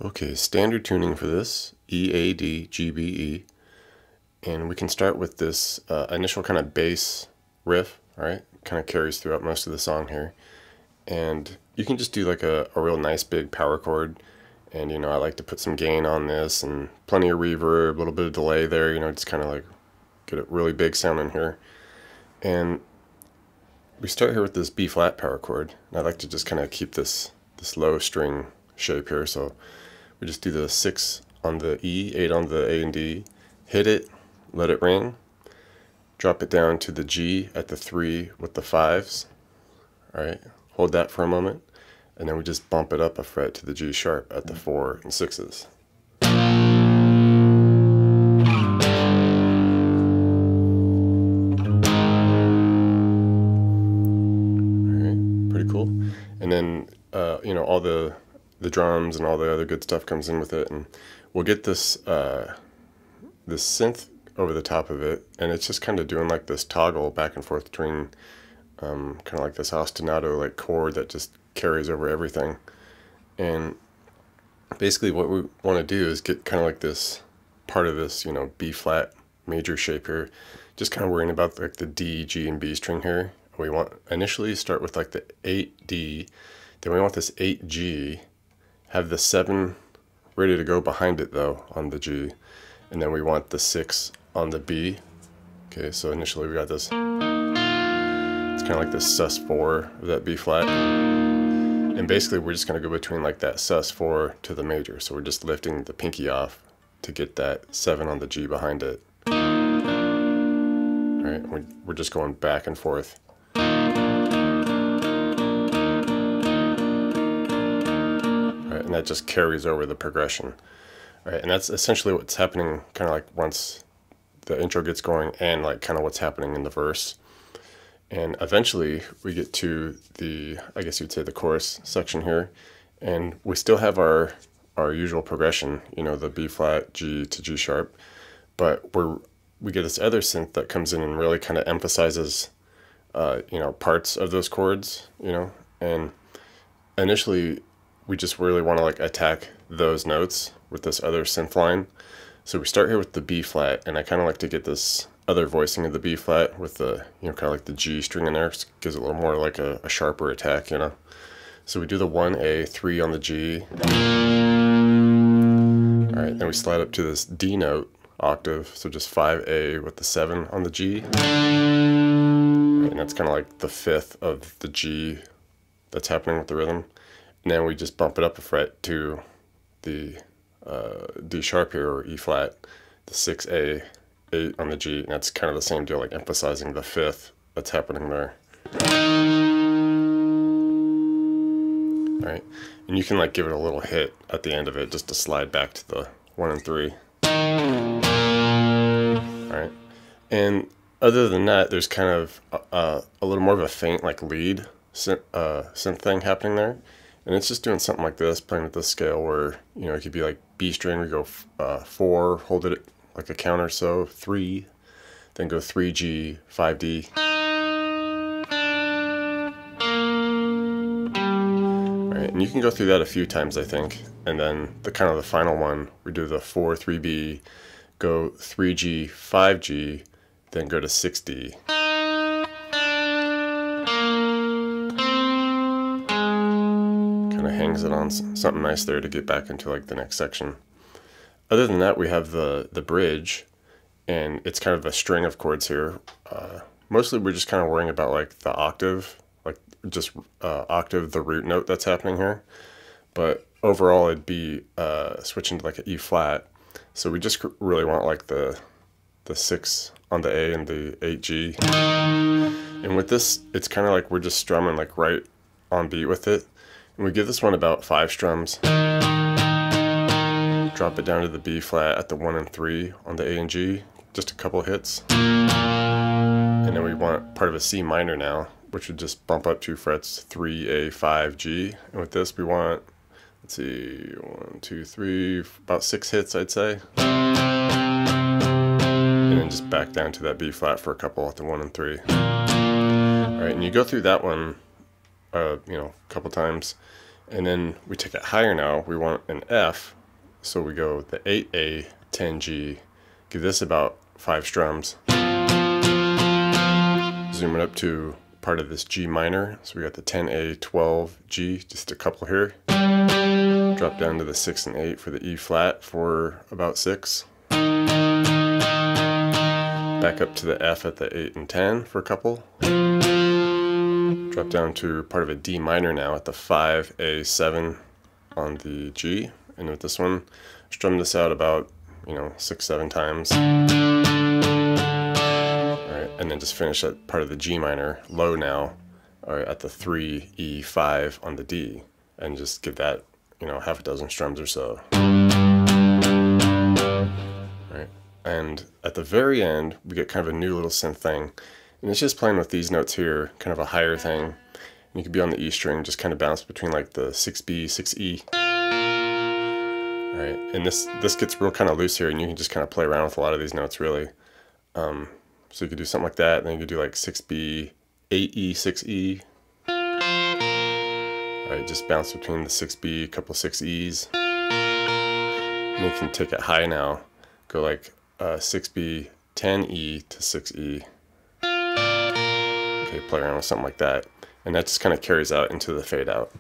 Okay, standard tuning for this, E, A, D, G, B, E. And we can start with this initial kind of bass riff, all right? Kind of carries throughout most of the song here. And you can just do like a real nice big power chord. And, you know, I like to put some gain on this and plenty of reverb, a little bit of delay there, you know, just kind of like get a really big sound in here. And we start here with this B flat power chord. And I like to just kind of keep this low string shape here. So we just do the 6 on the E, 8 on the A and D, hit it, let it ring, drop it down to the G at the 3 with the 5s, all right, hold that for a moment, and then we just bump it up a fret to the G sharp at the 4 and 6s. Alright, pretty cool. And then, you know, all the drums and all the other good stuff comes in with it, and we'll get this this synth over the top of it, and it's just kind of doing like this toggle back and forth between kind of like this ostinato like chord that just carries over everything. And basically what we want to do is get kind of like this part of this, you know, B flat major shape here, just kind of worrying about like the D, G, and B string here. We want initially start with like the 8D, then we want this 8G, have the 7 ready to go behind it though on the G, and then we want the 6 on the B. Okay, so initially we got this, it's kind of like this sus4 of that B flat, and basically we're just going to go between like that sus4 to the major, so we're just lifting the pinky off to get that 7 on the G behind it. Alright, we're just going back and forth. And that just carries over the progression. All right, and that's essentially what's happening kind of like once the intro gets going, and like kind of what's happening in the verse. And eventually we get to the, I guess you'd say, the chorus section here, and we still have our usual progression, you know, the B flat, G to G sharp, but we get this other synth that comes in and really kind of emphasizes you know, parts of those chords, you know. And initially we just really want to like attack those notes with this other synth line. So we start here with the B flat, and I kind of like to get this other voicing of the B flat with the, you know, kind of like the G string in there. It gives it a little more like a sharper attack, you know. So we do the 1A, 3 on the G. Alright, then we slide up to this D note octave, so just 5A with the 7 on the G. Right, and that's kind of like the 5th of the G that's happening with the rhythm. And then we just bump it up a fret to the D sharp here, or E flat, the 6A, 8 on the G, and that's kind of the same deal, like emphasizing the 5th that's happening there. Alright, and you can like give it a little hit at the end of it just to slide back to the 1 and 3. Alright, and other than that, there's kind of a little more of a faint like lead synth thing happening there. And it's just doing something like this, playing with this scale where, you know, it could be like B string, we go 4, hold it like a counter, so 3, then go 3G, 5D. Right, and you can go through that a few times, I think. And then the kind of the final one, we do the 4, 3B, go 3G, 5G, then go to 6D. Hangs it on something nice there to get back into like the next section. Other than that, we have the bridge, and it's kind of a string of chords here. Mostly we're just kind of worrying about like the octave, like just octave, the root note that's happening here. But overall it'd be switching to like an E flat. So we just really want like the 6 on the A and the 8G. And with this, it's kind of like we're just strumming like right on beat with it. And we give this one about 5 strums, drop it down to the B flat at the 1 and 3 on the A and G, just a couple hits, and then we want part of a C minor now, which would just bump up 2 frets, 3A, 5G, and with this we want, let's see, 1, 2, 3, about 6 hits I'd say, and then just back down to that B flat for a couple at the 1 and 3. Alright, and you go through that one you know, a couple times, And then we take it higher now. We want an F, so we go the 8A, 10G, give this about 5 strums. Zoom it up to part of this G minor. So we got the 10A, 12G, just a couple here. Drop down to the 6 and 8 for the E flat for about 6. Back up to the F at the 8 and 10 for a couple. Drop down to part of a D minor now at the 5, A, 7 on the G. And with this one, strum this out about, 6, 7 times. Alright, and then just finish at part of the G minor, low now, at the 3, E, 5 on the D. And just give that, half a dozen strums or so. Alright, and at the very end, we get kind of a new little synth thing. And it's just playing with these notes here, kind of a higher thing. And you could be on the E string, just kind of bounce between like the 6B, 6E. Alright, and this gets real kind of loose here, and you can just kind of play around with a lot of these notes really. So you could do something like that, and then you could do like 6B, 8E, 6E. Alright, just bounce between the 6B, a couple 6Es. And you can take it high now, go like 6B, 10E to 6E. Okay, play around with something like that, and that just kind of carries out into the fade out.